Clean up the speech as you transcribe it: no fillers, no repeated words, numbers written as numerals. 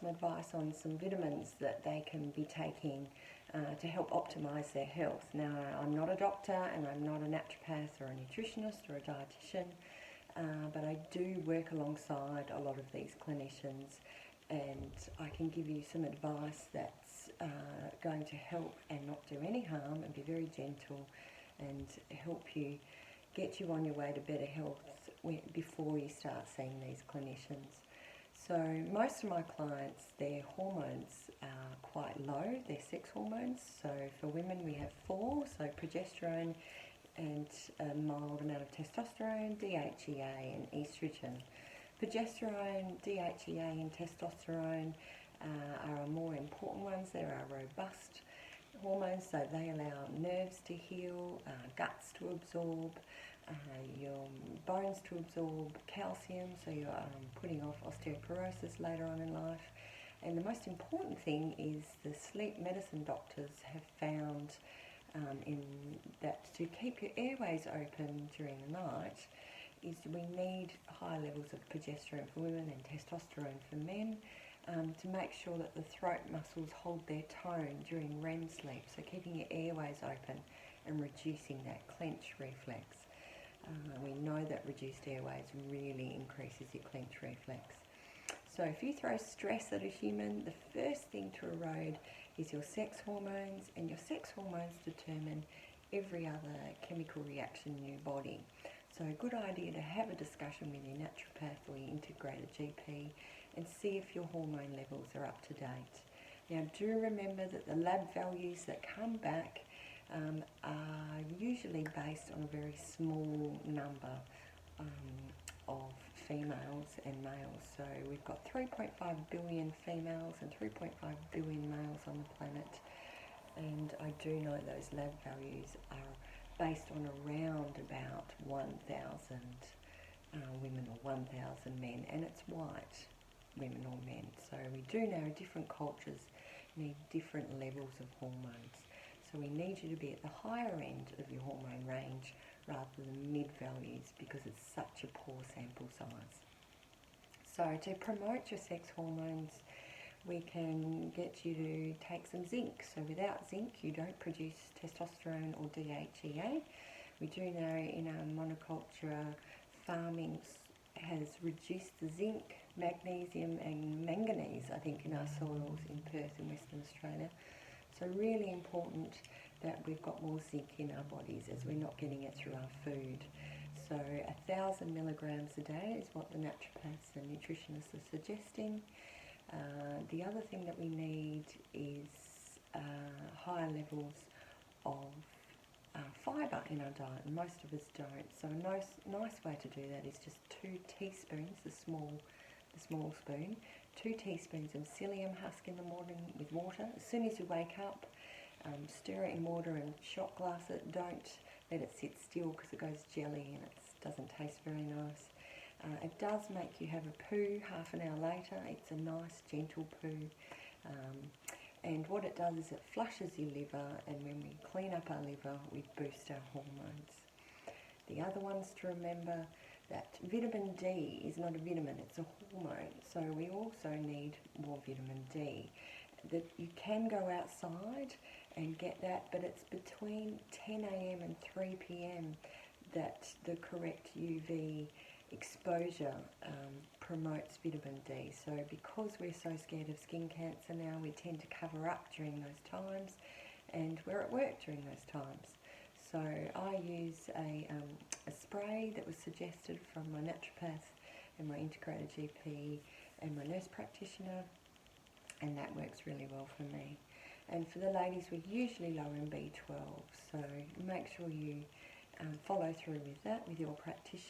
some advice on some vitamins that they can be taking to help optimize their health. Now, I'm not a doctor and I'm not a naturopath or a nutritionist or a dietitian, but I do work alongside a lot of these clinicians, and I can give you some advice that's going to help and not do any harm and be very gentle and help you, get you on your way to better health before you start seeing these clinicians. So most of my clients, their hormones are quite low, their sex hormones. So for women we have 4, so progesterone and a mild amount of testosterone, DHEA and estrogen. Progesterone, DHEA and testosterone are our more important ones. They're our robust hormones, so they allow nerves to heal, guts to absorb, your bones to absorb calcium, so you're putting off osteoporosis later on in life. And the most important thing is the sleep medicine doctors have found in that to keep your airways open during the night is we need high levels of progesterone for women and testosterone for men to make sure that the throat muscles hold their tone during REM sleep, so keeping your airways open and reducing that clench reflex. We know that reduced airways really increases your clench reflex. So if you throw stress at a human, the first thing to erode is your sex hormones, and your sex hormones determine every other chemical reaction in your body. So a good idea to have a discussion with your naturopath or your integrated GP and see if your hormone levels are up to date. Now do remember that the lab values that come back are usually based on a very small number of females and males. So we've got 3.5 billion females and 3.5 billion males on the planet, and I do know those lab values are based on around about 1,000 women or 1,000 men, and it's white women or men. So we do know different cultures need different levels of hormones. So we need you to be at the higher end of your hormone range rather than mid values, because it's such a poor sample size. So to promote your sex hormones, we can get you to take some zinc. So without zinc you don't produce testosterone or DHEA. We do know in our monoculture farming has reduced the zinc, magnesium and manganese, I think, in our soils in Perth in Western Australia. So really important that we've got more zinc in our bodies as we're not getting it through our food. So 1,000 milligrams a day is what the naturopaths and nutritionists are suggesting. The other thing that we need is higher levels of fibre in our diet, and most of us don't. So a nice way to do that is just 2 teaspoons, the small spoon, 2 teaspoons of psyllium husk in the morning with water. As soon as you wake up, stir it in water and shot glass it. Don't let it sit still because it goes jelly and it doesn't taste very nice. It does make you have a poo half an hour later. It's a nice gentle poo, and what it does is it flushes your liver, and when we clean up our liver we boost our hormones. The other ones to remember, that vitamin D is not a vitamin, it's a hormone, so we also need more vitamin D. That you can go outside and get that, but it's between 10 AM and 3 PM that the correct UV exposure promotes vitamin D. So because we're so scared of skin cancer now, we tend to cover up during those times, and we're at work during those times. So I use a spray that was suggested from my naturopath and my integrated GP and my nurse practitioner, and that works really well for me. And for the ladies, we're usually low in B12, so make sure you follow through with that with your practitioner.